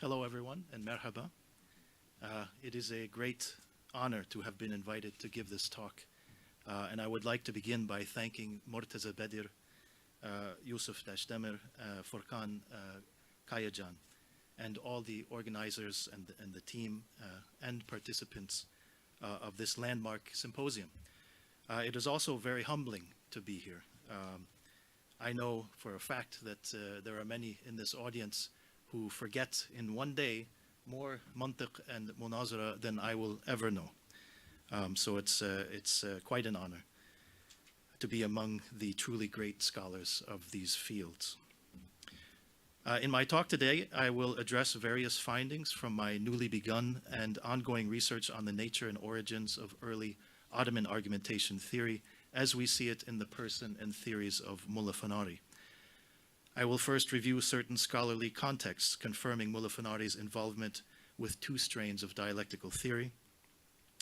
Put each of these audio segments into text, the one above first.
Hello, everyone, and merhaba. It is a great honor to have been invited to give this talk. And I would like to begin by thanking Murtaza Bedir, Yusuf Dashdemir, Furkan Kayajan, and all the organizers and the team and participants of this landmark symposium. It is also very humbling to be here. I know for a fact that there are many in this audience who forget in one day more Mantık and Münazara than I will ever know. So it's quite an honor to be among the truly great scholars of these fields. In my talk today, I will address various findings from my newly begun and ongoing research on the nature and origins of early Ottoman argumentation theory as we see it in the person and theories of Mulla Fanari. I will first review certain scholarly contexts confirming Mulla Fanari's involvement with two strains of dialectical theory.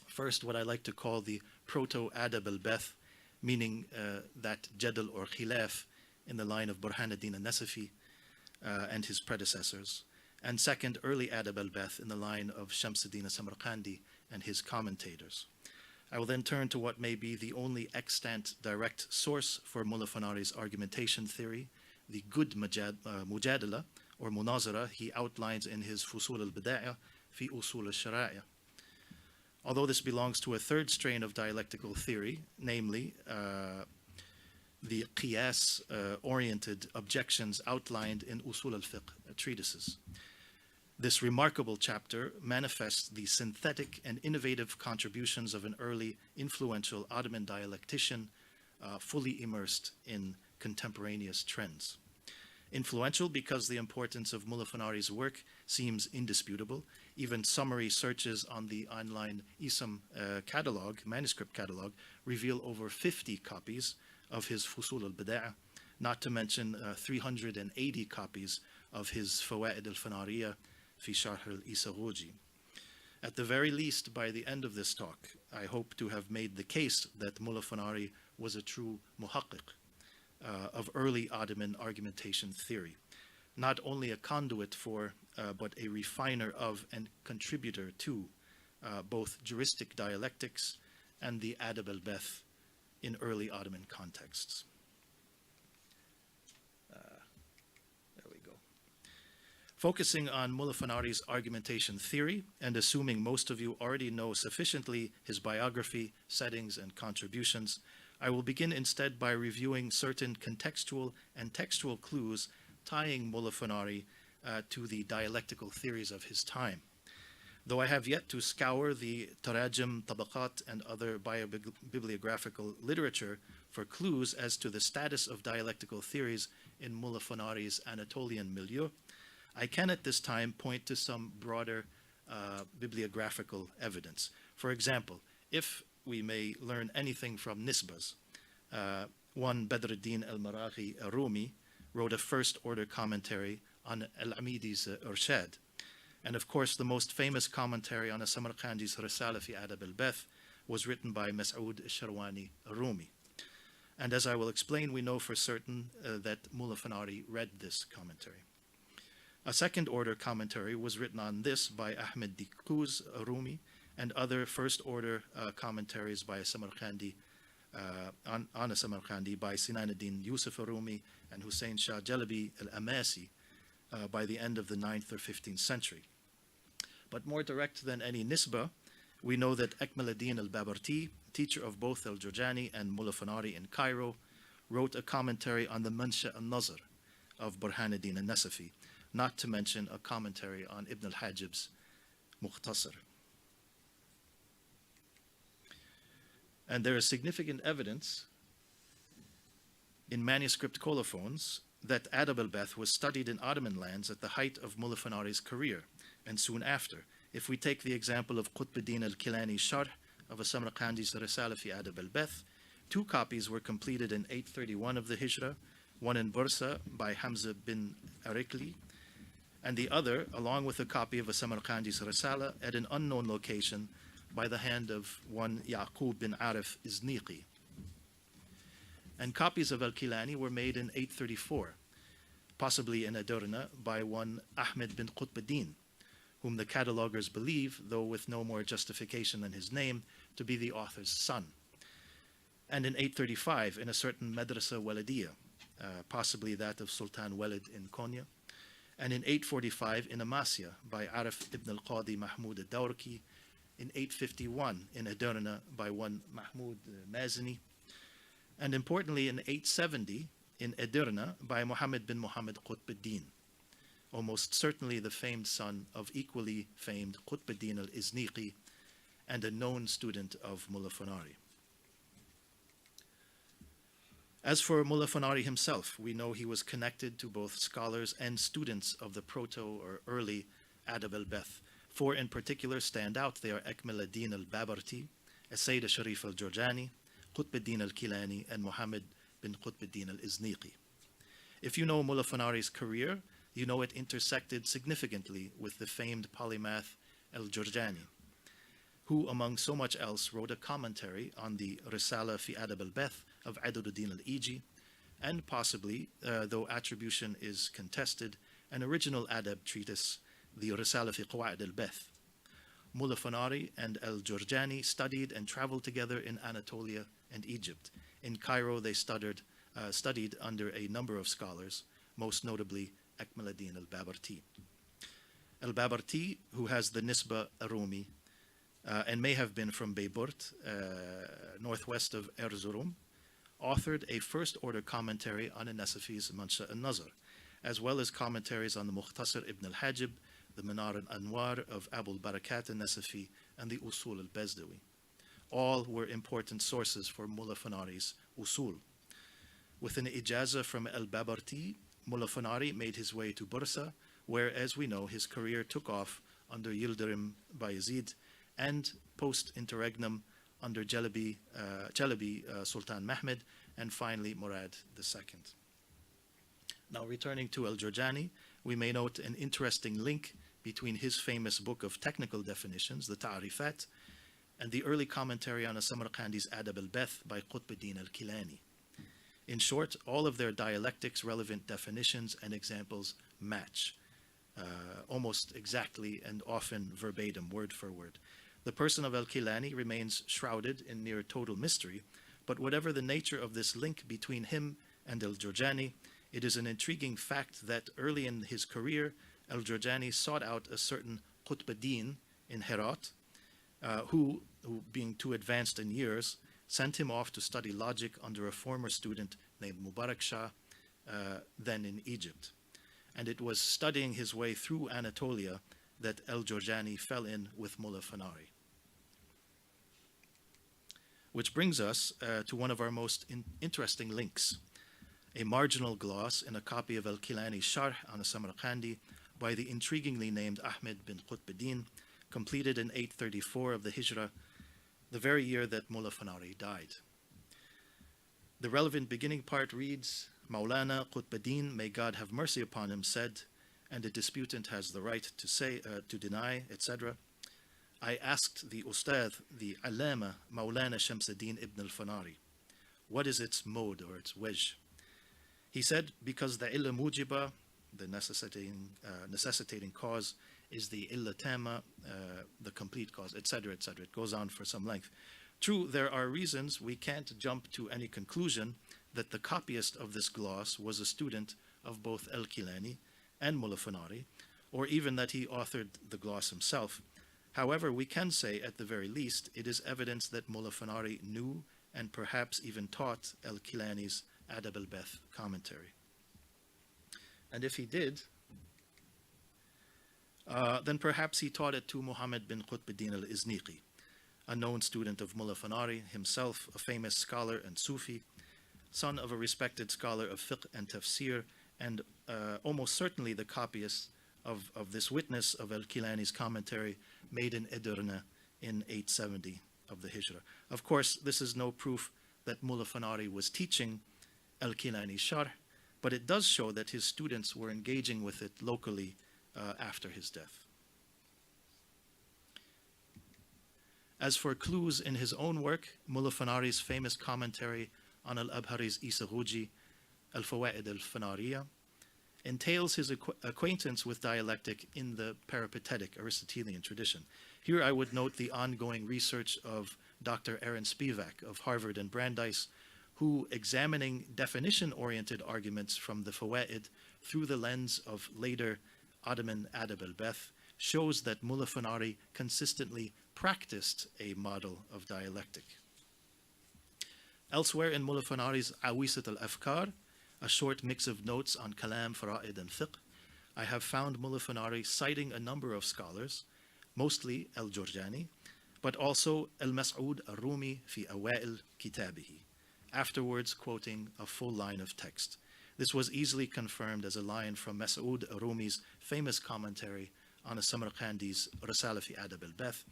First, what I like to call the proto-adab al-Beth, meaning that jadal or khilaf in the line of Burhanuddin al-Nasafi and his predecessors. And second, early adab al-Beth in the line of Shamsuddin al-Samarkandi and his commentators. I will then turn to what may be the only extant direct source for Mulla Fanari's argumentation theory, the good mujadala or munazara he outlines in his Fusul al-Bida'ah fi Usul al-Shara'i'. Although this belongs to a third strain of dialectical theory, namely the qiyas-oriented objections outlined in Usul al-Fiqh treatises. This remarkable chapter manifests the synthetic and innovative contributions of an early influential Ottoman dialectician fully immersed in contemporaneous trends. Influential because the importance of Mulla Fanari's work seems indisputable. Even summary searches on the online ISAM manuscript catalog, reveal over 50 copies of his Fusul al-Bida'ah, not to mention 380 copies of his Fawaid al-Fanariya fi Sharh al-Isaruji. At the very least, by the end of this talk, I hope to have made the case that Mulla Fanari was a true muhaqqiq of early Ottoman argumentation theory, not only a conduit for, but a refiner of and contributor to both juristic dialectics and the adab al-Beth in early Ottoman contexts. Focusing on Mulla Fanari's argumentation theory, and assuming most of you already know sufficiently his biography, settings, and contributions, I will begin instead by reviewing certain contextual and textual clues tying Mulla Fanari to the dialectical theories of his time. Though I have yet to scour the tarajim, tabaqat, and other biobibliographical literature for clues as to the status of dialectical theories in Mulla Fanari's Anatolian milieu, I can at this time point to some broader bibliographical evidence. For example, if we may learn anything from nisbas, one Badruddin al-Maraghi al-Rumi wrote a first-order commentary on al-Amidi's Urshad. And of course, the most famous commentary on Samarkandi's Risala fi Adab al-Beth was written by Mas'ud al-Sharwani al-Rumi. And as I will explain, we know for certain that Mulla Fanari read this commentary. A second-order commentary was written on this by Ahmed Dikuz Rumi and other first-order commentaries by Samarkandi, on Samarkandi by Sinanuddin Yusuf Rumi and Hussein Shah Jalabi al-Amasi by the end of the 9th or 15th century. But more direct than any nisba, we know that Ekmeleddin al-Babarti, teacher of both al-Jurjani and Mulla Fanari in Cairo, wrote a commentary on the Mansha al-Nazar of Burhanuddin al-Nasafi, not to mention a commentary on Ibn al-Hajib's Mukhtasar. And there is significant evidence in manuscript colophons that Adab al-Beth was studied in Ottoman lands at the height of Mulla Fanari's career and soon after. If we take the example of Qutbuddin al-Kilani's Sharh of Samarkandi's Risala fi Adab al-Beth, two copies were completed in 831 of the Hijra, one in Bursa by Hamza bin Arikli, and the other, along with a copy of Samarkandi's Risala, at an unknown location by the hand of one Yaqub bin Arif Izniqi. And copies of al-Kilani were made in 834. possibly in Edirne, by one Ahmed bin Qutbuddin, whom the catalogers believe, though with no more justification than his name, to be the author's son. And in 835, in a certain Madrasa Walidiyya, possibly that of Sultan Walid in Konya, and in 845 in Amasya by Arif ibn al-Qadi Mahmud al-Dawraki, in 851 in Edirne by one Mahmud Mazini, and importantly in 870 in Edirne by Muhammad bin Muhammad Qutbuddin, almost certainly the famed son of equally famed Qutbuddin al-Izniqi and a known student of Mullah Fanari. As for Mullah Fanari himself, we know he was connected to both scholars and students of the proto or early Adab al-Beth. Four in particular stand out. They are Akmal ad-Din al-Babarti, Sayyid al-Sharif al-Jurjani, Qutbuddin al-Kilani, and Muhammad bin Qutbuddin al-Izniqi. If you know Mullah Fanari's career, you know it intersected significantly with the famed polymath al-Jurjani, who, among so much else, wrote a commentary on the Risala fi Adab al-Beth of Adududdin al-Iji, and possibly, though attribution is contested, an original adab treatise, the Risala fi Qawaid al-Beth. Mullah Fanari and al-Jurjani studied and traveled together in Anatolia and Egypt. In Cairo, they studied under a number of scholars, most notably Akmal ad-Din al-Babarti. Al-Babarti, who has the Nisba Arumi, and may have been from Bayburt, northwest of Erzurum, authored a first-order commentary on An-Nasafi's Mansha al-Nazar, as well as commentaries on the Mukhtasar ibn al-Hajib, the Manar al-Anwar of Abu al-Barakat al-Nasafi, and the Usul al-Bezdawi. All were important sources for Mullah Fanari's Usul. With an ijazah from al-Babarti, Mullah Fanari made his way to Bursa, where, as we know, his career took off under Yildirim Bayezid and post-interregnum under Chalabi Sultan Mehmed, and finally Murad II. Now, returning to al-Jurjani, we may note an interesting link between his famous book of technical definitions, the Ta'rifat, and the early commentary on Samarqandi's Adab al-Beth by Qutbuddin al-Kilani. In short, all of their dialectics, relevant definitions, and examples match, almost exactly and often verbatim, word for word. The person of al-Kilani remains shrouded in near total mystery, but whatever the nature of this link between him and al-Jurjani, it is an intriguing fact that early in his career, al-Jurjani sought out a certain Qutbuddin in Herat, who, being too advanced in years, sent him off to study logic under a former student named Mubarak Shah, then in Egypt. And it was studying his way through Anatolia that al-Jurjani fell in with Mullah Fanari. Which brings us to one of our most interesting links, a marginal gloss in a copy of al-Kilani's Sharh on Samarqandi by the intriguingly named Ahmed bin Qutbuddin, completed in 834 of the Hijrah, the very year that Mullah Fanari died. The relevant beginning part reads, Maulana Qutbuddin, may God have mercy upon him, said, and the disputant has the right to say, to deny, etc. I asked the Ustad, the Allama Maulana Shamsuddin ibn al-Fanari, what is its mode or its wajh? He said, because the illa mujiba, the necessitating cause, is the illa tama, the complete cause, etc., etc. It goes on for some length. True, there are reasons we can't jump to any conclusion that the copyist of this gloss was a student of both al-Kilani and Mullah Fanari, or even that he authored the gloss himself. However, we can say, at the very least, it is evidence that Mullah Fanari knew and perhaps even taught al-Kilani's Adab al-Beth commentary. And if he did, then perhaps he taught it to Muhammad bin Qutbuddin al-Izniqi, a known student of Mullah Fanari, himself a famous scholar and Sufi, son of a respected scholar of fiqh and tafsir, and almost certainly the copyist of this witness of al-Kilani's commentary made in Edirne in 870 of the Hijrah. Of course, this is no proof that Mullah Fanari was teaching al-Kilani's Sharh, but it does show that his students were engaging with it locally after his death. As for clues in his own work, Mullah Fanari's famous commentary on al-Abhari's Isaruji, al-Fawaid al-Fanariya, entails his acquaintance with dialectic in the peripatetic Aristotelian tradition. Here I would note the ongoing research of Dr. Aaron Spivak of Harvard and Brandeis, who, examining definition-oriented arguments from the Fawaid through the lens of later Ottoman Adab al-Beth, shows that Mullah Fanari consistently practiced a model of dialectic. Elsewhere in Mullah Fanari's Awisat al-Afkar, a short mix of notes on Kalam, Fara'id, and Fiqh, I have found Mullah Fanari citing a number of scholars, mostly al-Jurjani, but also al-Mas'ud al-Rumi fi Awail Kitabihi, afterwards quoting a full line of text. This was easily confirmed as a line from Mas'ud al-Rumi's famous commentary on a Samarqandi's Risala fi Adab al-Beth.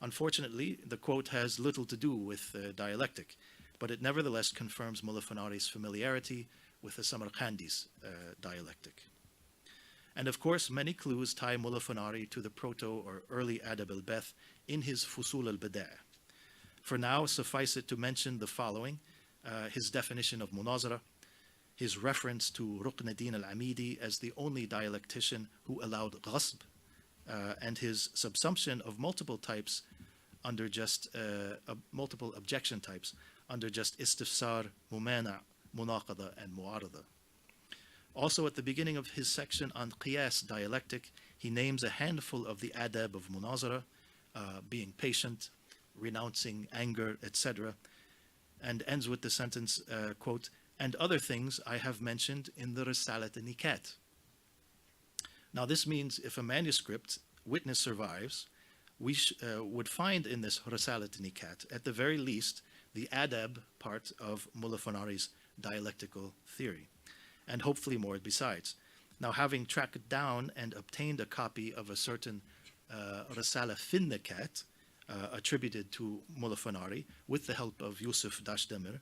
Unfortunately, the quote has little to do with dialectic, but it nevertheless confirms Mullah Fanari's familiarity with the Samarqandi's dialectic. And of course, many clues tie Mullah Fanari to the proto or early Adab al-Beth in his Fusul al-Bada'. For now, suffice it to mention the following: his definition of Munazara, his reference to Rukn-ad-Din al-Amidi as the only dialectician who allowed ghasb, and his subsumption of multiple types under just multiple objection types under just istifsar, mumana, munaqada, and mu'arada. Also, at the beginning of his section on qiyas dialectic, he names a handful of the adab of munazara, being patient, renouncing anger, etc., and ends with the sentence, quote, and other things I have mentioned in the Risalat al-Nikat. Now, this means if a manuscript witness survives, we would find in this Risalat al-Nikat, at the very least, the adab part of Mullah Fanari's dialectical theory, and hopefully more besides. Now, having tracked down and obtained a copy of a certain Risala fin Nikat, attributed to Mullah Fanari with the help of Yusuf Dashdemir,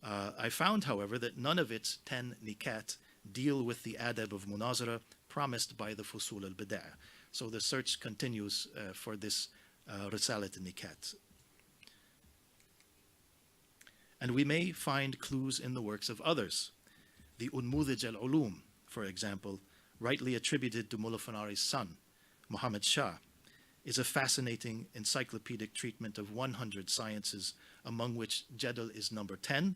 I found, however, that none of its 10 Nikat deal with the adab of Munazara promised by the Fusul al-Bada'. So the search continues for this Risalat al-Nikat. And we may find clues in the works of others. The Unmudhij al-Ulum, for example, rightly attributed to Mullah Fanari's son, Muhammad Shah, is a fascinating encyclopedic treatment of 100 sciences, among which Jadal is number 10.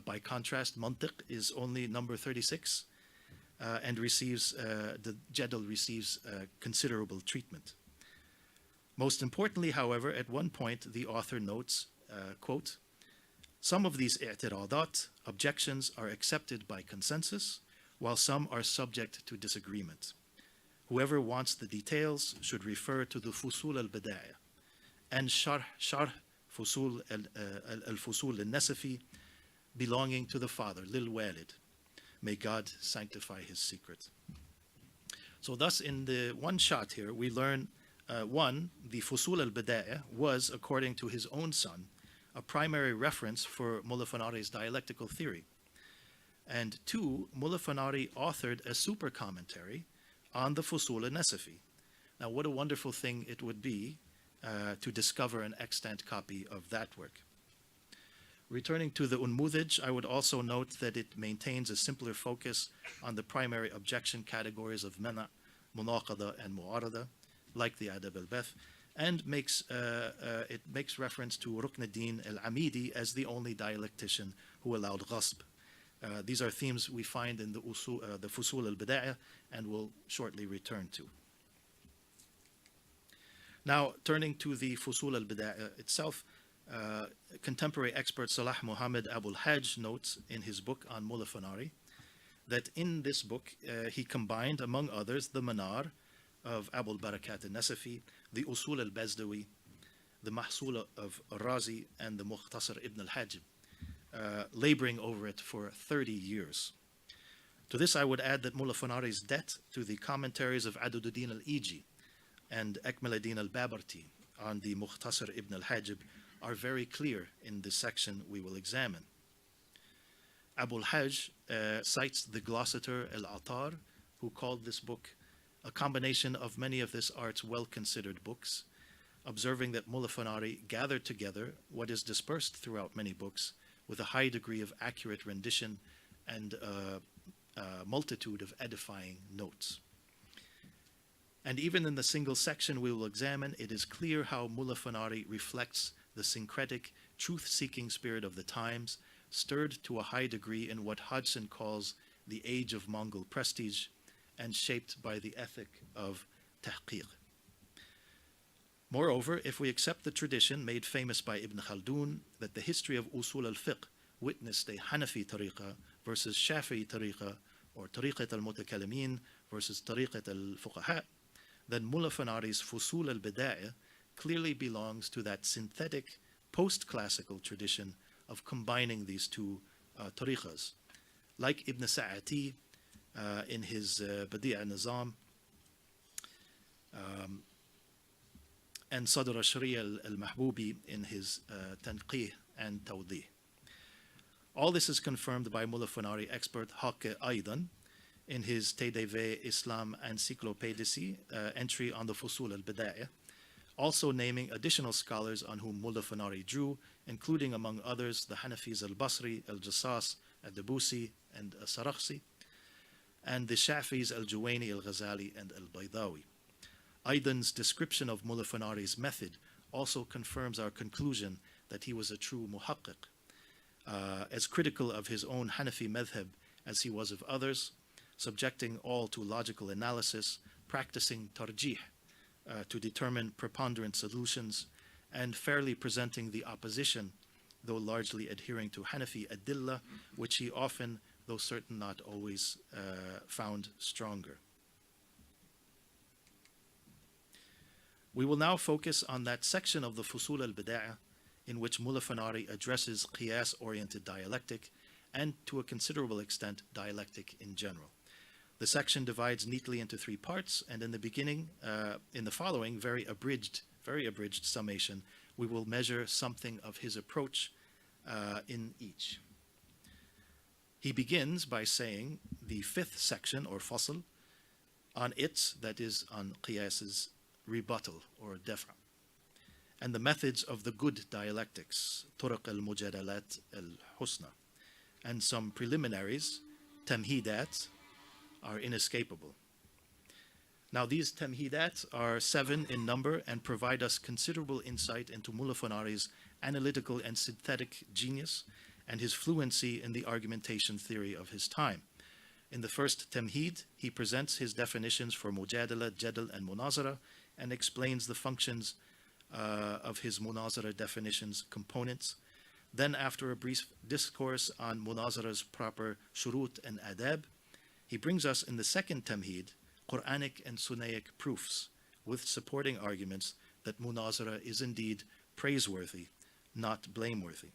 By contrast, Mantık is only number 36, and the Jadal receives considerable treatment. Most importantly, however, at one point the author notes, quote, some of these i'tiradat, objections, are accepted by consensus, while some are subject to disagreement. Whoever wants the details should refer to the Fusul al-Bada' and Sharh Fusul al-Fusul al-Nasafi, belonging to the father, Lil Walid. May God sanctify his secret. So thus, in the one shot here, we learn, one, the Fusul al-Bada' was, according to his own son, a primary reference for Mullah Fanari's dialectical theory. And two, Mullah Fanari authored a super commentary on the Fusul al-Nasafi. Now, what a wonderful thing it would be to discover an extant copy of that work. Returning to the Unmudhij, I would also note that it maintains a simpler focus on the primary objection categories of mana, munaqada, and mu'arada, like the Adab al-Beth, and it makes reference to Rukn-ad-Din al-Amidi as the only dialectician who allowed ghasb. These are themes we find in the Fusul al-Bada' and will shortly return to. Now, turning to the Fusul al-Bada' itself, contemporary expert Salah Muhammad Abul Hajj notes in his book on Mullah Fanari that in this book he combined, among others, the Manar of Abul Barakat al-Nasafi, the Usul al-Bazdawi, the Mahsul of Razi, and the Mukhtasar ibn al-Hajib, laboring over it for 30 years. To this I would add that Mullah Fanari's debt to the commentaries of Adududdin al-Iji and Ekmel-ad-Din al-Babarti on the Mukhtasar ibn al-Hajib are very clear in the section we will examine. Abul Hajj cites the glossator al-Atar, who called this book a combination of many of this art's well-considered books, observing that Mullah Fanari gathered together what is dispersed throughout many books with a high degree of accurate rendition and multitude of edifying notes. And even in the single section we will examine, it is clear how Mullah Fanari reflects the syncretic, truth-seeking spirit of the times, stirred to a high degree in what Hodgson calls the age of Mongol prestige, and shaped by the ethic of tahqiq. Moreover, if we accept the tradition made famous by Ibn Khaldun that the history of Usul al-Fiqh witnessed a Hanafi tariqa versus Shafi'i tariqa, or tariqat al-Mutakallimin versus tariqat al-Fuqaha, then Mullah Fanari's Fusul al-Bida'ah clearly belongs to that synthetic post-classical tradition of combining these two tariqas. Like Ibn Sa'ati in his Badi' al-Nizam, and Sadr al-Shari' al-Mahbubi in his Tanqih and Tawdih. All this is confirmed by Mullah Fanari expert Haqq Aidan in his TDV Islam Encyclopédie entry on the Fusul al-Bida'ah, also naming additional scholars on whom Mullah Fanari drew, including among others the Hanafis al-Basri, al-Jassas, al-Dabusi, and al-Sarakhsi, and the Shafis al-Juwayni, al-Ghazali, and al-Baydawi. Aidan's description of Mullah Fanari's method also confirms our conclusion that he was a true muhaqqiq, as critical of his own Hanafi madhab as he was of others, subjecting all to logical analysis, practicing tarjih to determine preponderant solutions, and fairly presenting the opposition, though largely adhering to Hanafi adillah, which he often, though certain not always, found stronger. We will now focus on that section of the Fusul al-Bida'ah in which Mullah Fanari addresses qiyas-oriented dialectic and, to a considerable extent, dialectic in general. The section divides neatly into three parts, and in the beginning, in the following very abridged summation, we will measure something of his approach in each. He begins by saying the fifth section, or fasl, on its, that is, on qiyas's rebuttal or daf'a, and the methods of the good dialectics, turuq al-mujadalat al-husna, and some preliminaries, tamhidat, are inescapable. Now these tamhidat are 7 in number and provide us considerable insight into Mullah Fanari's analytical and synthetic genius and his fluency in the argumentation theory of his time. In the first tamhid, he presents his definitions for mujadala, jadal, and munazara, and explains the functions of his munazara definitions components. Then, after a brief discourse on munazara's proper shurut and adab, he brings us in the second tamhid Quranic and Sunnaic proofs with supporting arguments that munazara is indeed praiseworthy, not blameworthy.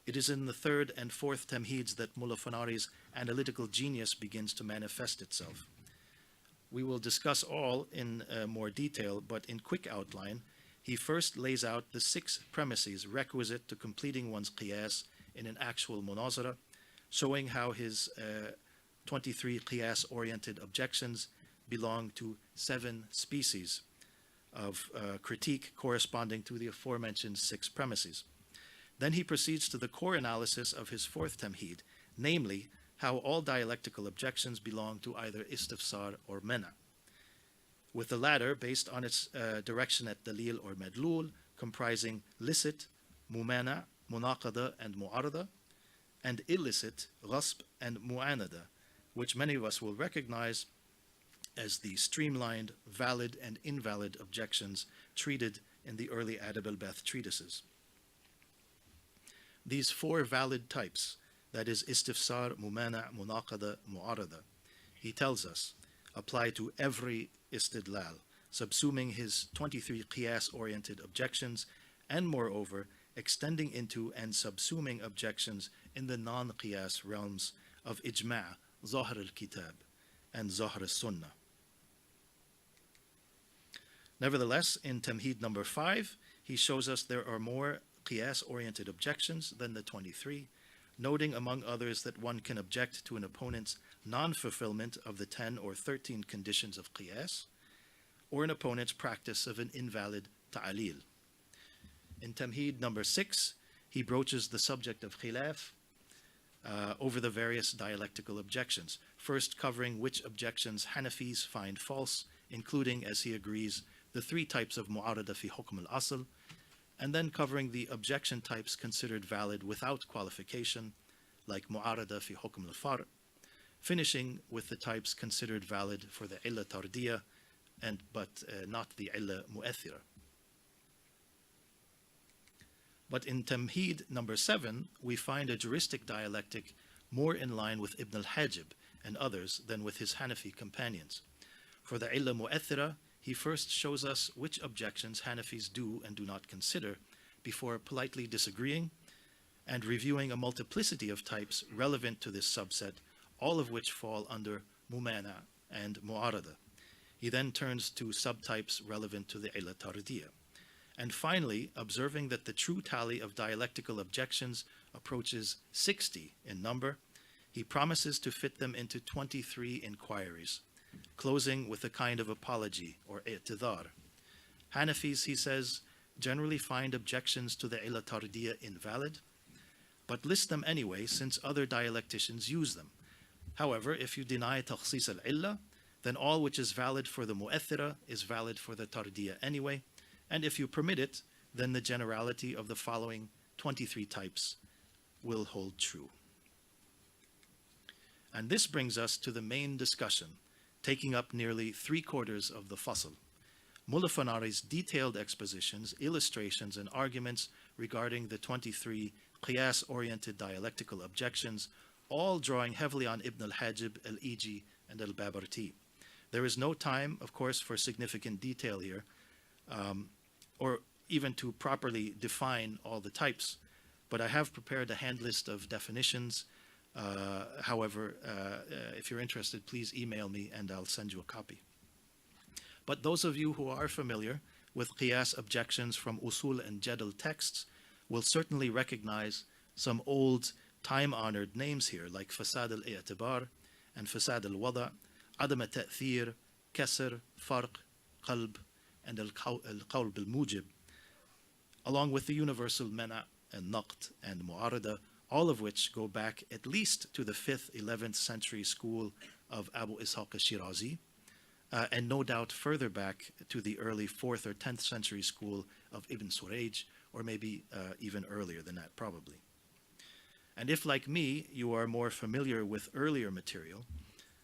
It is in the third and fourth tamhids that Mullah Fanari's analytical genius begins to manifest itself. We will discuss all in more detail, but in quick outline, he first lays out the 6 premises requisite to completing one's qiyas in an actual munazara, showing how his 23 qiyas-oriented objections belong to 7 species of critique corresponding to the aforementioned 6 premises. Then he proceeds to the core analysis of his fourth tamhid, namely, how all dialectical objections belong to either istifsar or mena, with the latter based on its direction at dalil or madlul, comprising licit, mumana, munaqada, and mu'arada, and illicit, ghasb, and mu'anada, which many of us will recognize as the streamlined, valid, and invalid objections treated in the early Adab al-Bath treatises. These 4 valid types, that is istifsar, mumana, munaqada, mu'arada, he tells us, apply to every istidlal, subsuming his 23 qiyas-oriented objections, and moreover, extending into and subsuming objections in the non-qiyas realms of ijma', zahr al-kitab, and zahr al-sunnah. Nevertheless, in tamhid number 5, he shows us there are more qiyas-oriented objections than the 23, noting among others that one can object to an opponent's non-fulfillment of the 10 or 13 conditions of qiyas, or an opponent's practice of an invalid ta'alil. In tamhid number 6, he broaches the subject of khilaf, over the various dialectical objections, first covering which objections Hanafis find false, including, as he agrees, the three types of mu'arada fi hukm al-asl, and then covering the objection types considered valid without qualification, like mu'arada fi hukm al-far', finishing with the types considered valid for the illa tardiya, but not the illa mu'athira. But in Tamheed number 7, we find a juristic dialectic more in line with Ibn al-Hajib and others than with his Hanafi companions. For the illa mu'athira, he first shows us which objections Hanafis do and do not consider before politely disagreeing and reviewing a multiplicity of types relevant to this subset, all of which fall under mumana and mu'arada. He then turns to subtypes relevant to the illa tardiya. And finally, observing that the true tally of dialectical objections approaches 60 in number, he promises to fit them into 23 inquiries, closing with a kind of apology or i'tidar. Hanafis, he says, generally find objections to the illa tardiya invalid, but list them anyway since other dialecticians use them. However, if you deny takhsis al-illa, then all which is valid for the mu'athira is valid for the tardiya anyway, and if you permit it, then the generality of the following 23 types will hold true. And this brings us to the main discussion, taking up nearly 3/4 of the fasl. Mullah Fanari's detailed expositions, illustrations, and arguments regarding the 23 qiyas-oriented dialectical objections, all drawing heavily on Ibn al-Hajib, al-Iji, and al-Babarti. There is no time, of course, for significant detail here, or even to properly define all the types, but I have prepared a hand list of definitions. However, if you're interested, please email me and I'll send you a copy. But those of you who are familiar with qiyas objections from usul and jadal texts will certainly recognize some old time-honored names here, like fasad al-i'tibar and fasad al-wada', adam al-ta'thir, kasr, farq, qalb, and al-qawl bil-mujib, along with the universal mana and naqt and mu'arada, all of which go back at least to the 5th, 11th century school of Abu Ishaq al-Shirazi, and no doubt further back to the early 4th or 10th century school of Ibn Surayj, or maybe even earlier than that, probably. And if, like me, you are more familiar with earlier material,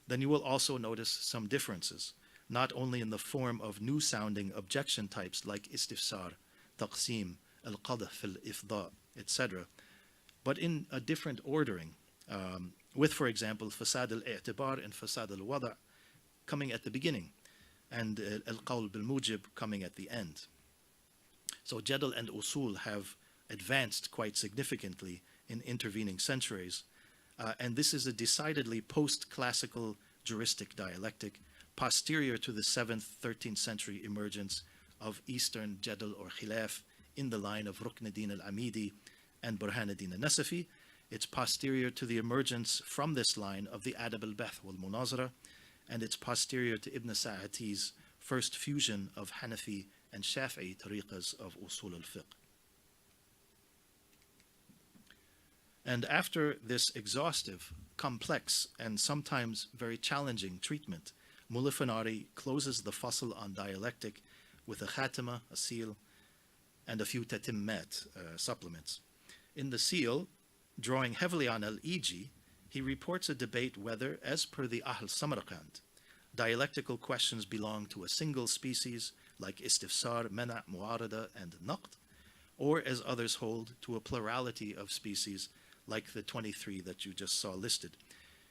then you will also notice some differences, not only in the form of new-sounding objection types like istifsar, taqsim, al-qadh al-ifda, etc., but in a different ordering, with, for example, fasad al-i'tibar and fasad al-wada' coming at the beginning, and al-qawl bil-mujib coming at the end. So jadal and usul have advanced quite significantly in intervening centuries, and this is a decidedly post-classical juristic dialectic, posterior to the 7th, 13th century emergence of Eastern jadal or khilaf in the line of Ruknuddin al-Amidi and Burhanuddin al-Nasafi. It's posterior to the emergence from this line of the Adab al-Bahth wal-Munazara, and it's posterior to Ibn Sa'ati's first fusion of Hanafi and Shafi'i tariqas of usul al-fiqh. And after this exhaustive, complex, and sometimes very challenging treatment, Mullah Fanari closes the fasl on dialectic with a khatima, a seal, and a few tatimmat, supplements. In the seal, drawing heavily on al-Iji, he reports a debate whether, as per the Ahl Samarkand, dialectical questions belong to a single species, like istifsar, mana', mu'arada, and naqt, or as others hold, to a plurality of species, like the 23 that you just saw listed.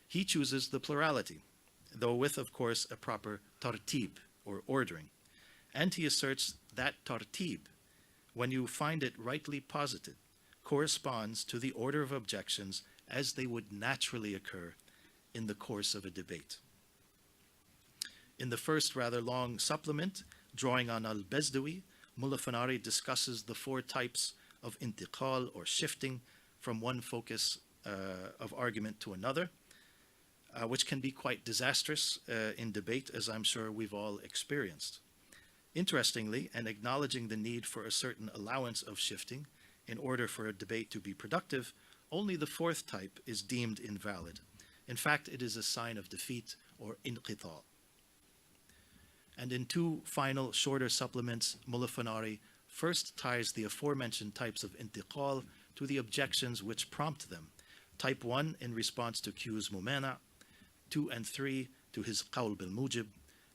He chooses the plurality, though with, of course, a proper tartib, or ordering. And he asserts that tartib, when you find it rightly posited, corresponds to the order of objections as they would naturally occur in the course of a debate. In the first rather long supplement, drawing on al-Bezdawi, Mullah Fanari discusses the 4 types of intiqal, or shifting, from one focus of argument to another, which can be quite disastrous in debate, as I'm sure we've all experienced. Interestingly, and acknowledging the need for a certain allowance of shifting in order for a debate to be productive, only the fourth type is deemed invalid. In fact, it is a sign of defeat or inqita. And in two final shorter supplements, Mullah Fanari first ties the aforementioned types of intiqal to the objections which prompt them. Type 1 in response to Q's mumana, 2 and 3 to his qawl bil mujib,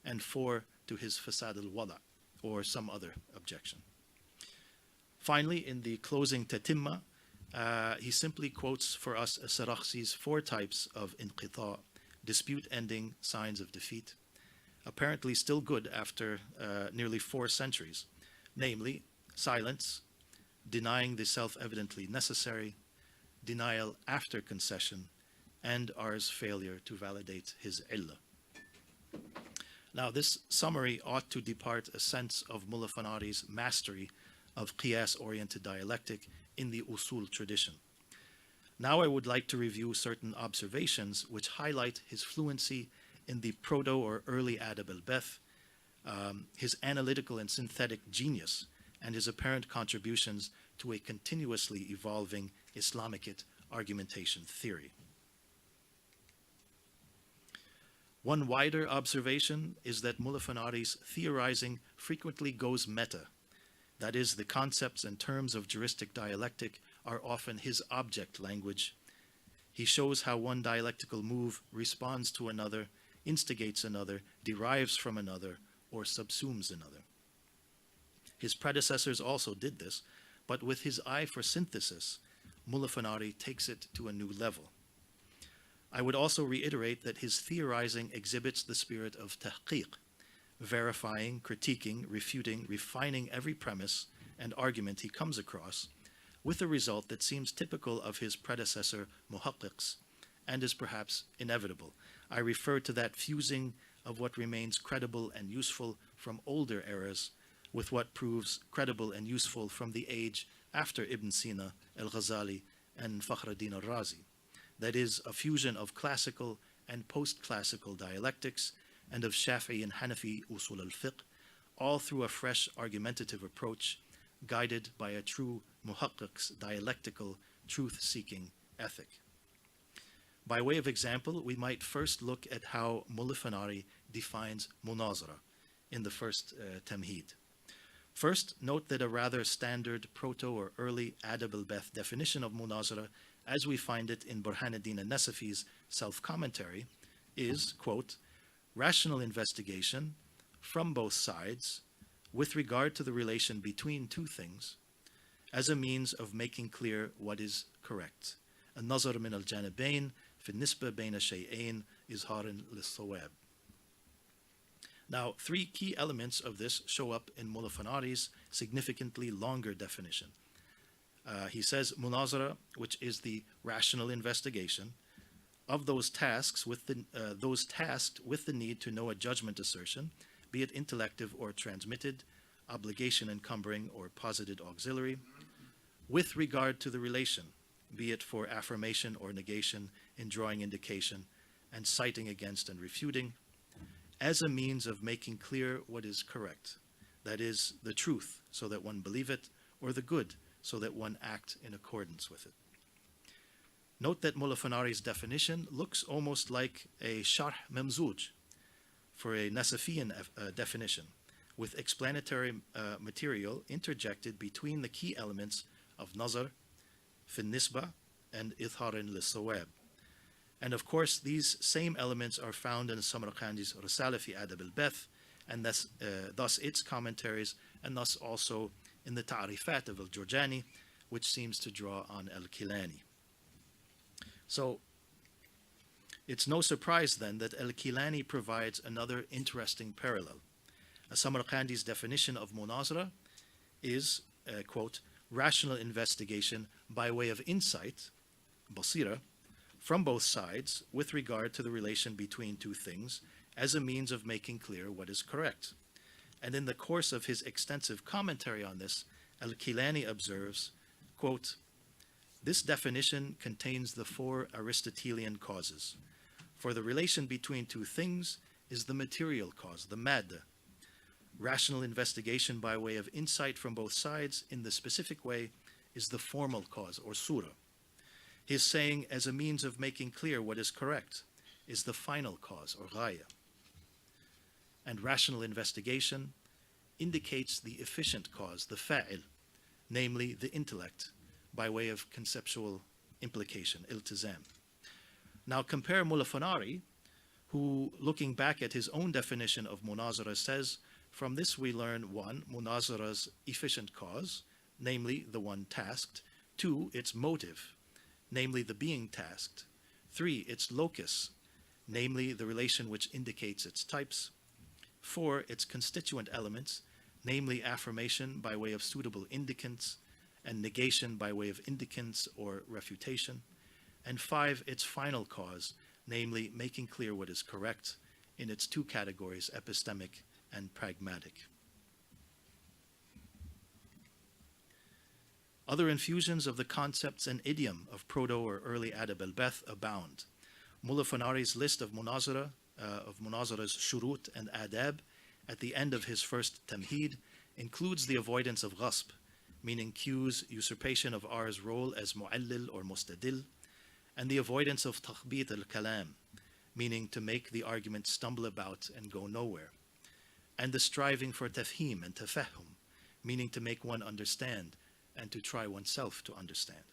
and 4 to his fasad al wada, or some other objection. Finally, in the closing tatimma, he simply quotes for us Sarakhsi's four types of inqita, dispute-ending signs of defeat, apparently still good after nearly 4 centuries, namely silence, denying the self-evidently necessary, denial after concession, and ours failure to validate his illah. Now, this summary ought to depart a sense of Mullah Fanari's mastery of qiyas-oriented dialectic in the usul tradition. Now I would like to review certain observations which highlight his fluency in the proto or early adab al-beth, his analytical and synthetic genius, and his apparent contributions to a continuously evolving Islamicate argumentation theory. One wider observation is that Mullah Fanari's theorizing frequently goes meta. That is, the concepts and terms of juristic dialectic are often his object language. He shows how one dialectical move responds to another, instigates another, derives from another, or subsumes another. His predecessors also did this, but with his eye for synthesis, Mullah Fanari takes it to a new level. I would also reiterate that his theorizing exhibits the spirit of tahqiq, verifying, critiquing, refuting, refining every premise and argument he comes across, with a result that seems typical of his predecessor muhaqqiqs and is perhaps inevitable. I refer to that fusing of what remains credible and useful from older eras with what proves credible and useful from the age after Ibn Sina, al-Ghazali, and Fakhruddin al-Razi. That is, a fusion of classical and post-classical dialectics and of Shafi'i and Hanafi usul al-fiqh, all through a fresh argumentative approach guided by a true muhaqqiq's dialectical truth-seeking ethic. By way of example, we might first look at how Mullah Fanari defines Munazara in the first Tamheed. First, note that a rather standard proto or early Adab al-Beth definition of Munazara, as we find it in Burhanuddin al-Nasafi's self-commentary, is, quote, rational investigation from both sides with regard to the relation between two things as a means of making clear what is correct. النظر من الجانبين في النسبة بين شيئين إظهار للصواب. Now, 3 key elements of this show up in Mullah Fanari's significantly longer definition. He says Munazara, which is the rational investigation of those tasks those tasked with the need to know a judgment assertion, be it intellective or transmitted, obligation encumbering or posited auxiliary, with regard to the relation, be it for affirmation or negation in drawing indication and citing against and refuting, as a means of making clear what is correct, that is, the truth, so that one believe it, or the good, so that one act in accordance with it. Note that Mullah Fanari's definition looks almost like a sharh mamzuj for a Nasafian definition, with explanatory material interjected between the key elements of nazar, fin nisba, and idharin lis-sawab. And of course, these same elements are found in Samarqandi's Risala fi Adab al-Beth, and thus its commentaries, and thus also in the Ta'rifat of al-Jurjani, which seems to draw on al-Kilani. So, it's no surprise then that al-Kilani provides another interesting parallel. Samarqandi's definition of Munazara is, quote, rational investigation by way of insight, basira, from both sides with regard to the relation between two things as a means of making clear what is correct. And in the course of his extensive commentary on this, al-Kilani observes, quote, this definition contains the 4 Aristotelian causes. For the relation between two things is the material cause, the madda. Rational investigation by way of insight from both sides in the specific way is the formal cause, or surah. His saying, as a means of making clear what is correct, is the final cause, or ghaya. And rational investigation indicates the efficient cause, the fa'il, namely the intellect, by way of conceptual implication, iltizam. Now compare Mullah Fanari, who, looking back at his own definition of Munazara, says, from this we learn 1, Munazara's efficient cause, namely the one tasked; 2, its motive, namely the being tasked; 3, its locus, namely the relation which indicates its types; 4, its constituent elements, namely affirmation by way of suitable indicants and negation by way of indicants or refutation; and 5, its final cause, namely making clear what is correct, in its 2 categories, epistemic and pragmatic. Other infusions of the concepts and idiom of proto or early Adab al-Beth abound. Mullah Fanari's list of Munazara's shurut and adab at the end of his first tamheed includes the avoidance of ghasb, meaning Q's usurpation of R's role as mu'allil or mustadil, and the avoidance of takhbit al-kalam, meaning to make the argument stumble about and go nowhere, and the striving for tafhim and tafahum, meaning to make one understand and to try oneself to understand.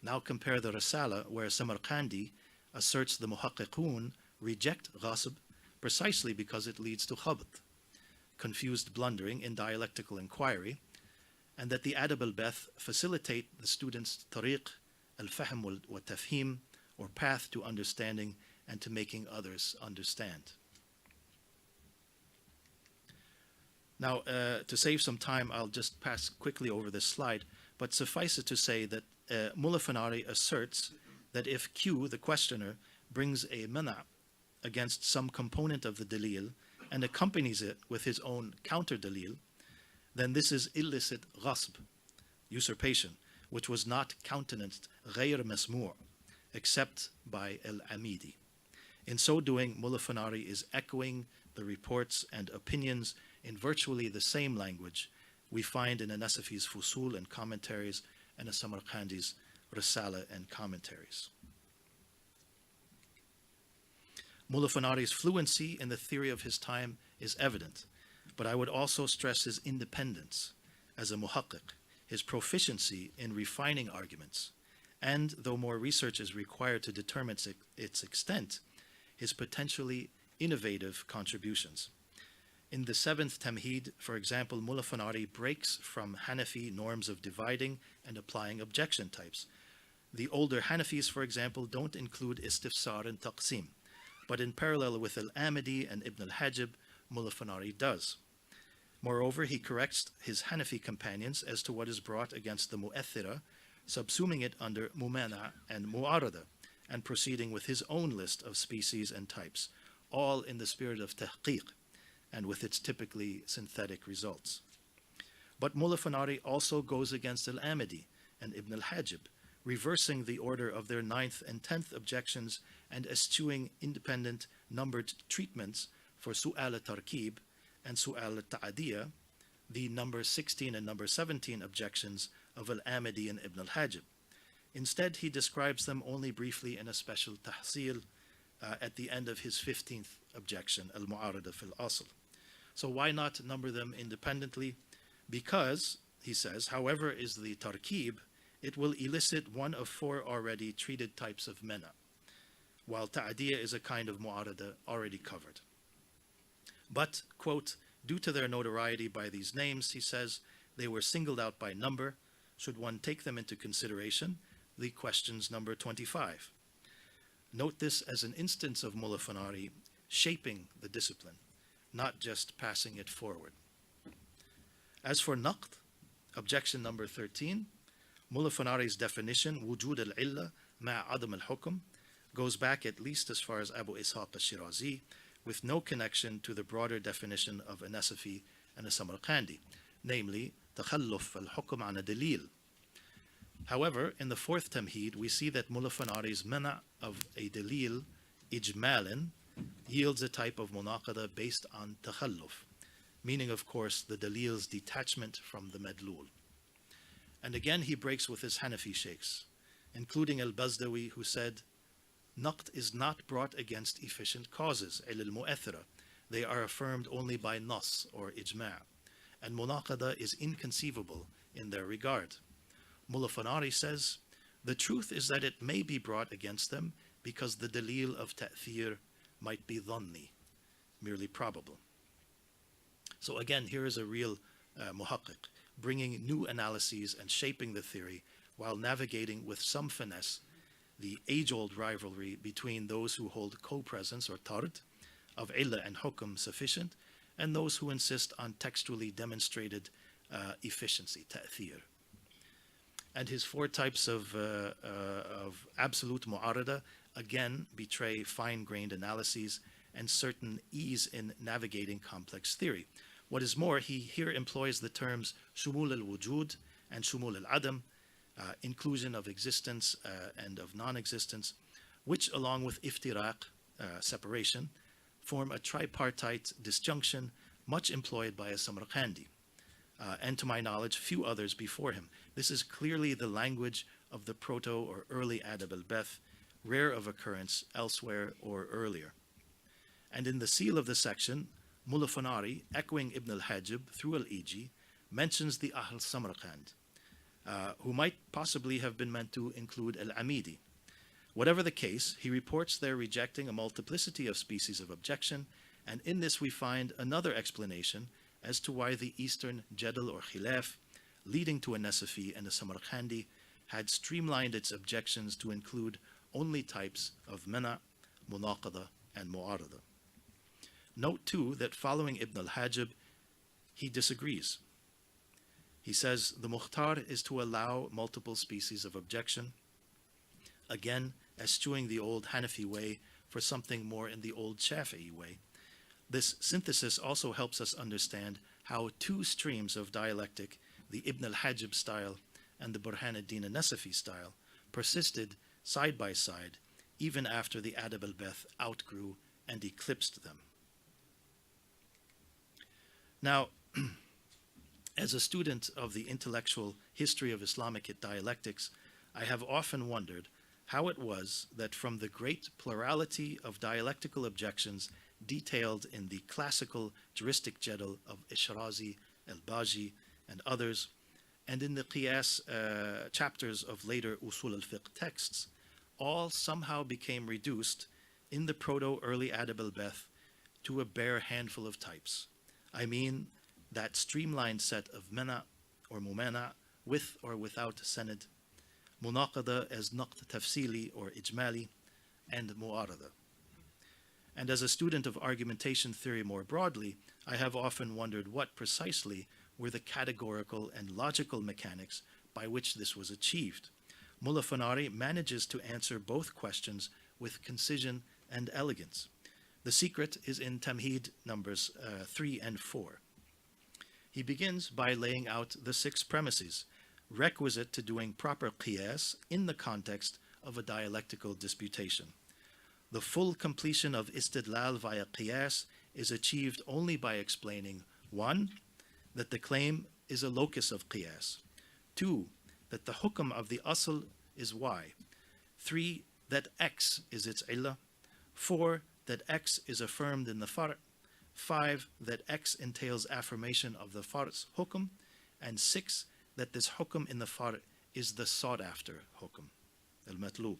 Now compare the Risala, where Samarkandi asserts the muhaqqiqun reject ghasb precisely because it leads to khabt, confused blundering in dialectical inquiry, and that the Adab al-Beth facilitate the student's tariq, al-fahm wa tafhim, or path to understanding and to making others understand. Now, to save some time, I'll just pass quickly over this slide, but suffice it to say that Mullah Fanari asserts that if Q, the questioner, brings a mana against some component of the dalil and accompanies it with his own counter-dalil, then this is illicit ghasb, usurpation, which was not countenanced ghayr masmu', except by al-Amidi. In so doing, Mullah Fanari is echoing the reports and opinions in virtually the same language we find in a Nasafi's Fusul and commentaries and a Samarkandi's Risala and commentaries. Mullah Fanari's fluency in the theory of his time is evident, but I would also stress his independence as a muhaqqiq, his proficiency in refining arguments, and, though more research is required to determine its extent, his potentially innovative contributions. In the 7th Tamheed, for example, Mullah Fanari breaks from Hanafi norms of dividing and applying objection types. The older Hanafis, for example, don't include istifsar and taqsim, but in parallel with al-Amidi and Ibn al-Hajib, Mullah Fanari does. Moreover, he corrects his Hanafi companions as to what is brought against the mu'athira, subsuming it under mumana and mu'arada, and proceeding with his own list of species and types, all in the spirit of tahqiq, and with its typically synthetic results. But Mullah Fanari also goes against al-Amidi and Ibn al-Hajib, reversing the order of their 9th and 10th objections and eschewing independent numbered treatments for su'al al-tarkib and su'al al-ta'adiyya, the number 16 and number 17 objections of al-Amidi and Ibn al-Hajib. Instead, he describes them only briefly in a special tahsil at the end of his 15th objection, al-Mu'arada fil asl. So why not number them independently? Because, he says, however is the tarkib, it will elicit one of 4 already treated types of mena, while ta'adiyya is a kind of mu'arada already covered. But, quote, due to their notoriety by these names, he says, they were singled out by number. Should one take them into consideration, the questions number 25. Note this as an instance of Mullah Fanari shaping the discipline, not just passing it forward. As for naqd, objection number 13, Mullah Fanari's definition, wujud al-illa ma' adam al-hukm, goes back at least as far as Abu Ishaq al-Shirazi, with no connection to the broader definition of a Nasafi and a Samarkandi, namely, takhalluf al-hukm an dalil. However, in the 4th Tamheed, we see that Mullah Fanari's mana of a dalil, ijmalin, yields a type of munaqada based on takhalluf, meaning, of course, the dalil's detachment from the madlul. And again, he breaks with his Hanafi sheikhs. including al-Bazdawi, who said, Naqd is not brought against efficient causes, al-mu'athira. They are affirmed only by nas or ijma', and munaqada is inconceivable in their regard. Mullah Fanari says, the truth is that it may be brought against them because the dalil of ta'thir might be dhanni, merely probable. So again, here is a real muhaqqiq, bringing new analyses and shaping the theory while navigating with some finesse the age-old rivalry between those who hold co-presence or tard of illah and hukm sufficient and those who insist on textually demonstrated efficiency, ta'thir. And his four types of absolute mu'arada again betray fine-grained analyses and certain ease in navigating complex theory. What is more, he here employs the terms shumul al-wujud and shumul al-adam, inclusion of existence and of non-existence, which along with iftiraq, separation, form a tripartite disjunction much employed by a Samarkandi, and to my knowledge, few others before him. This is clearly the language of the proto or early Adab al-Beth, rare of occurrence elsewhere or earlier. And in the seal of the section, Mullah Fanari, echoing Ibn al-Hajib through al-Iji, mentions the Ahl Samarkand, who might possibly have been meant to include al-Amidi. Whatever the case, he reports their rejecting a multiplicity of species of objection, and in this we find another explanation as to why the Eastern Jadal or Khilaf, leading to a Nasafi and a Samarkandi, had streamlined its objections to include only types of mana, munaqada, and mu'arada. Note too that following Ibn al-Hajib, he disagrees. He says the Mukhtar is to allow multiple species of objection, again eschewing the old Hanafi way for something more in the old Shafi'i way. This synthesis also helps us understand how two streams of dialectic, the Ibn al-Hajib style and the Burhan ad-Din al-Nasafi style, persisted side by side even after the Adab al-Beth outgrew and eclipsed them. Now, as a student of the intellectual history of Islamic dialectics, I have often wondered how it was that from the great plurality of dialectical objections detailed in the classical juristic jadal of Ishrazi, al-Baji, and others, and in the Qiyas chapters of later Usul al-Fiqh texts, all somehow became reduced in the proto-early Adab al-Beth to a bare handful of types. I mean that streamlined set of mana or mumana with or without sanad, munaqada as naqd tafsili or ijmali, and mu'arada. And as a student of argumentation theory more broadly, I have often wondered what precisely were the categorical and logical mechanics by which this was achieved. Mullah Fanari manages to answer both questions with concision and elegance. The secret is in Tamheed numbers 3 and 4. He begins by laying out the 6 premises requisite to doing proper qiyas in the context of a dialectical disputation. The full completion of istidlal via qiyas is achieved only by explaining 1. That the claim is a locus of qiyas, 2. That the hukm of the asl is y, 3. That x is its illah, 4. That x is affirmed in the far', 5. That x entails affirmation of the far's hukm, and 6. That this hukm in the far' is the sought after hukm, al-matlub.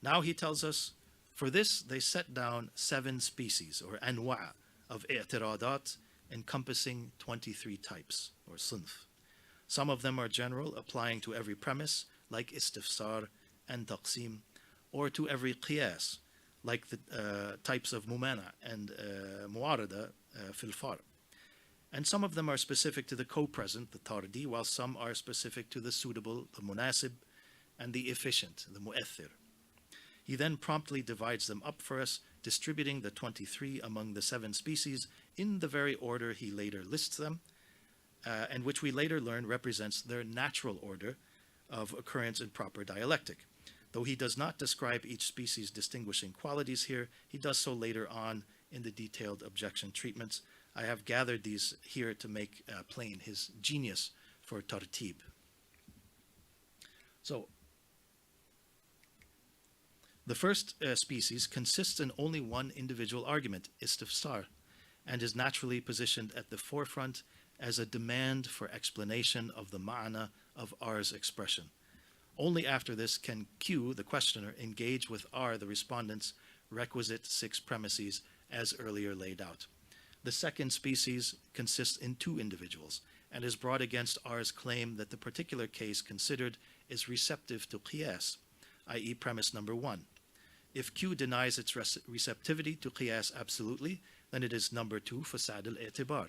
Now he tells us, for this they set down 7 species or anwa' of i'tiradat encompassing 23 types or sunf. Some of them are general, applying to every premise, like istifsar and taqsim, or to every qiyas, like the types of mumana and mu'arada fil far'. And some of them are specific to the co-present, the tardi, while some are specific to the suitable, the munasib, and the efficient, the mu'athir. He then promptly divides them up for us, distributing the 23 among the 7 species in the very order he later lists them, and which we later learn represents their natural order of occurrence in proper dialectic. Though he does not describe each species' distinguishing qualities here, he does so later on in the detailed objection treatments. I have gathered these here to make plain his genius for tartib. So, the first species consists in only one individual argument, istifsar, and is naturally positioned at the forefront as a demand for explanation of the ma'ana of R's expression. Only after this can Q, the questioner, engage with R, the respondent's requisite 6 premises as earlier laid out. The second species consists in 2 individuals and is brought against R's claim that the particular case considered is receptive to qiyas, i.e. premise number 1. If Q denies its receptivity to qiyas absolutely, then it is number 2, fasad al-i'tibar.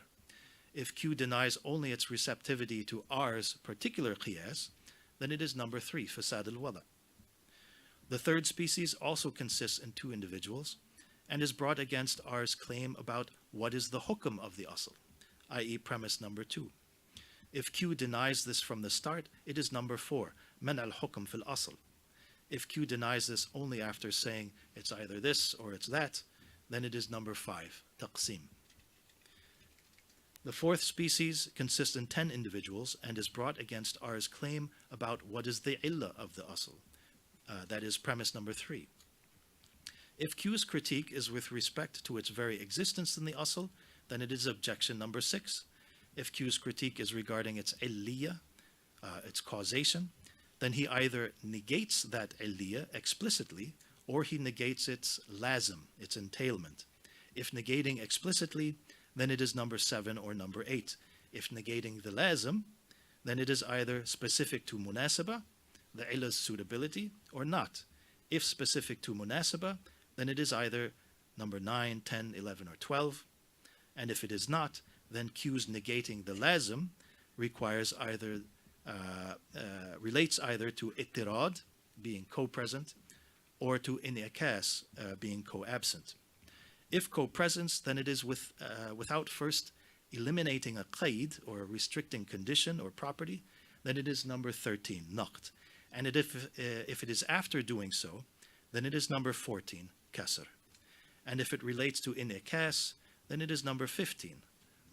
If Q denies only its receptivity to R's particular qiyas, then it is number 3, fasad al-wada. The third species also consists in 2 individuals and is brought against R's claim about what is the hukm of the asl, i.e. premise number 2. If Q denies this from the start, it is number 4, man al-hukm fil asl. If Q denies this only after saying it's either this or it's that, then it is number 5, taqsim. The fourth species consists in 10 individuals and is brought against R's claim about what is the illah of the asl, that is premise number 3. If Q's critique is with respect to its very existence in the asl, then it is objection number 6. If Q's critique is regarding its illiyah, its causation, then he either negates that illiyah explicitly or he negates its lazim, its entailment. If negating explicitly, then it is number 7 or number 8. If negating the lazim, then it is either specific to munasaba, the illah's suitability, or not. If specific to munasaba, then it is either number 9, 10, 11, or 12. And if it is not, then Q's negating the lazim requires either relates either to ittirad, being co-present, or to in'ikas, being co-absent. If co-presence, then it is without first eliminating a qaid, or a restricting condition or property, then it is number 13, naqt. And if it is after doing so, then it is number 14, kasr. And if it relates to in'ikas, then it is number 15,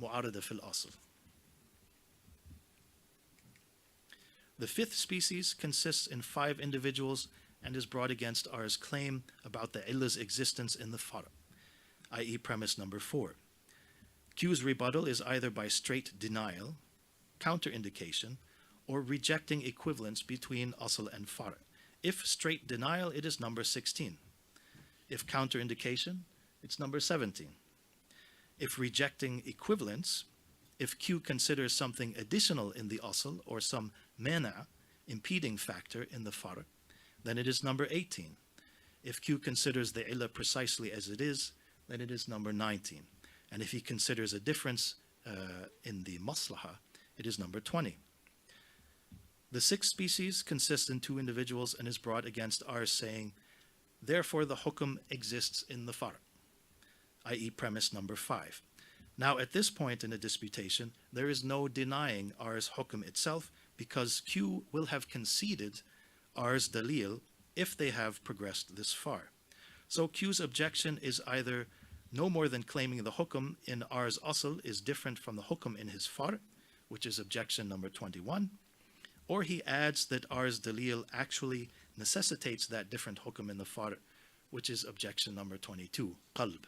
mu'arada fil asl. The fifth species consists in 5 individuals and is brought against R's claim about the illah's existence in the far', i.e. premise number 4. Q's rebuttal is either by straight denial, counterindication, or rejecting equivalence between asl and far'. If straight denial, it is number 16. If counterindication, it's number 17. If rejecting equivalence, if Q considers something additional in the asl or some mana, impeding factor in the far', then it is number 18. If Q considers the illah precisely as it is, then it is number 19. And if he considers a difference in the maslaha, it is number 20. The sixth species consists in 2 individuals and is brought against R saying, therefore the hukm exists in the far', i.e. premise number 5. Now at this point in a disputation, there is no denying R's hukm itself because Q will have conceded R's dalil if they have progressed this far. So Q's objection is either no more than claiming the hukm in R's asl is different from the hukm in his far', which is objection number 21, or he adds that R's dalil actually necessitates that different hukm in the far', which is objection number 22, qalb.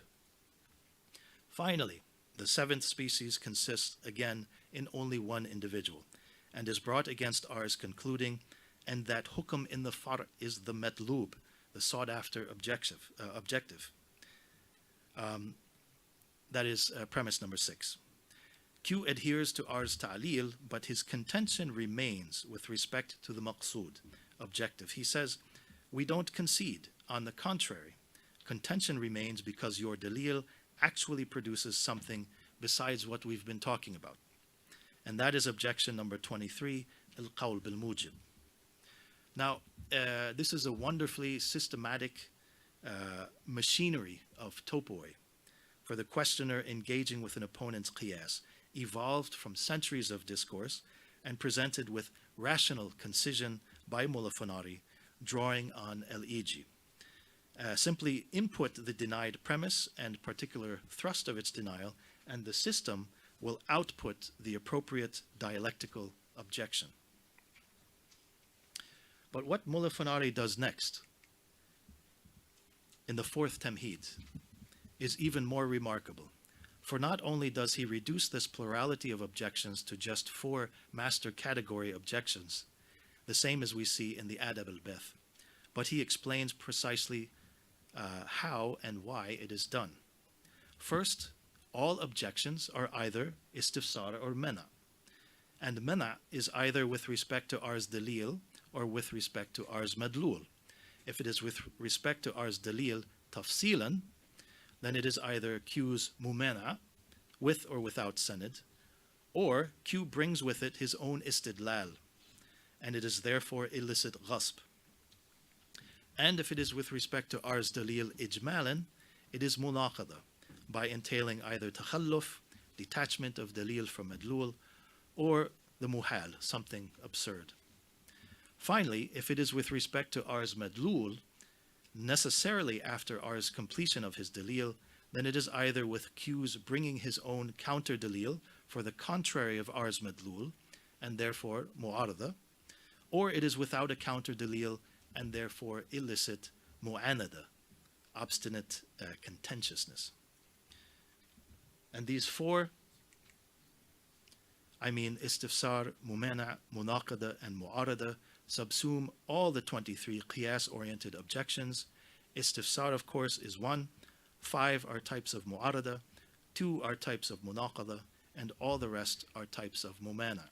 Finally, the 7th species consists again in only 1 individual and is brought against R's concluding, and that hukm in the far' is the matlub, the sought after objective. That is premise number 6. Q adheres to R's ta'lil, but his contention remains with respect to the maqsood, objective. He says, we don't concede. On the contrary, contention remains because your dalil actually produces something besides what we've been talking about. And that is objection number 23, al-qawl bil-mujib. Now, this is a wonderfully systematic machinery of topoi for the questioner engaging with an opponent's qiyas, evolved from centuries of discourse and presented with rational concision by Mullah Fonari, drawing on El-Iji. Simply input the denied premise and particular thrust of its denial, and the system will output the appropriate dialectical objection. But what Mullah Fanari does next, in the fourth Tamheed, is even more remarkable. For not only does he reduce this plurality of objections to just 4 master category objections, the same as we see in the Adab al-Beth, but he explains precisely how and why it is done. First, all objections are either istifsar or mena, and mena is either with respect to ars dalil or with respect to ars madlul. If it is with respect to ars dalil tafsilan, then it is either Q's mumena, with or without sanad, or Q brings with it his own istidlal, and it is therefore illicit ghasb. And if it is with respect to ars dalil ijmalan, it is munaqada, by entailing either takhalluf, detachment of dalil from madlul, or the muhal, something absurd. Finally, if it is with respect to ars madlul, necessarily after ars completion of his dalil, then it is either with Q's bringing his own counter dalil for the contrary of ars madlul, and therefore mu'arada, or it is without a counter dalil and therefore illicit mu'anada, obstinate contentiousness. And these 4, istifsar, mumana, munaqada, and mu'arada, subsume all the 23 qiyas-oriented objections. Istifsar, of course, is 1. 5 are types of mu'arada, 2 are types of munaqada, and all the rest are types of mumana.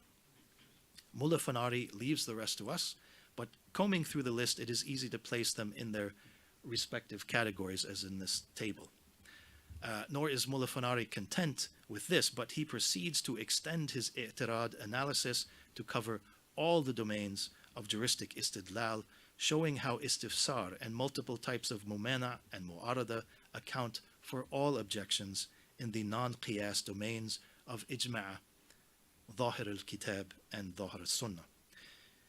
Mullah Fanari leaves the rest to us, but combing through the list, it is easy to place them in their respective categories as in this table. Nor is Mullah Fanari content with this, but he proceeds to extend his i'tirad analysis to cover all the domains of juristic istidlal, showing how istifsar and multiple types of mumana and mu'arada account for all objections in the non-qiyas domains of ijma', dhahir al-kitab, and dhahir al-sunnah.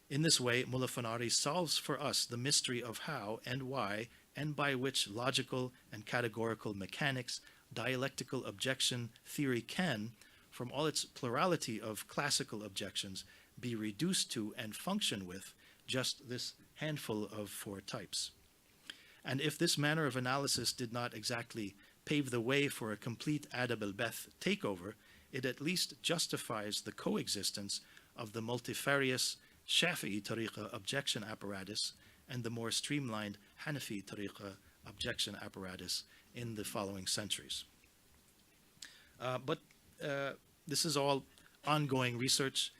In this way, Mullah Fanari solves for us the mystery of how and why and by which logical and categorical mechanics dialectical objection theory can, from all its plurality of classical objections, be reduced to and function with just this handful of 4 types. And if this manner of analysis did not exactly pave the way for a complete Adab al-Beth takeover, it at least justifies the coexistence of the multifarious Shafi'i tariqa objection apparatus and the more streamlined Hanafi tariqa objection apparatus in the following centuries. But this is all ongoing research.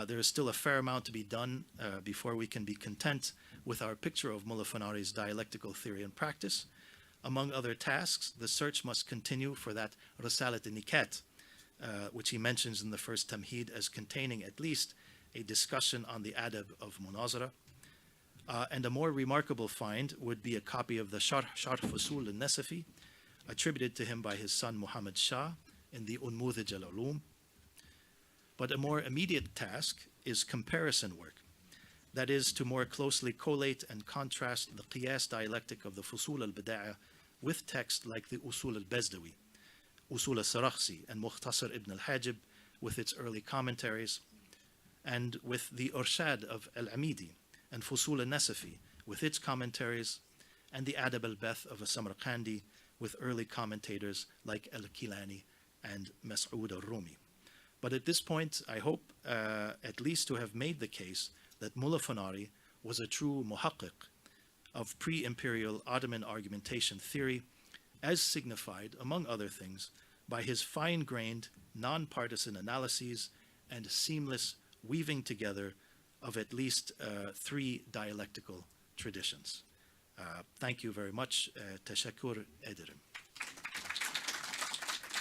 There is still a fair amount to be done before we can be content with our picture of Mullah Fanari's dialectical theory and practice. Among other tasks, the search must continue for that Risalat al-Nikat, which he mentions in the first Tamheed as containing at least a discussion on the adab of Münazara. And a more remarkable find would be a copy of the Sharh Fusul al-Nasafi, attributed to him by his son Muhammad Shah in the Unmudhij al-Ulum. But a more immediate task is comparison work, that is, to more closely collate and contrast the qiyas dialectic of the Fusul al-Bida'ah with text like the Usul al-Bazdawi, Usul al-Sarakhsi, and Mukhtasar ibn al-Hajib with its early commentaries, and with the Urshad of al-Amidi and Fusul al-Nasafi with its commentaries, and the Adab al-Beth of Samarkandi with early commentators like al-Kilani and Mas'ud al-Rumi. But at this point, I hope at least to have made the case that Mullah Fanari was a true muhaqqiq of pre-imperial Ottoman argumentation theory, as signified, among other things, by his fine-grained, non-partisan analyses and seamless weaving together of at least 3 dialectical traditions. Thank you very much. Tashakkur ederim.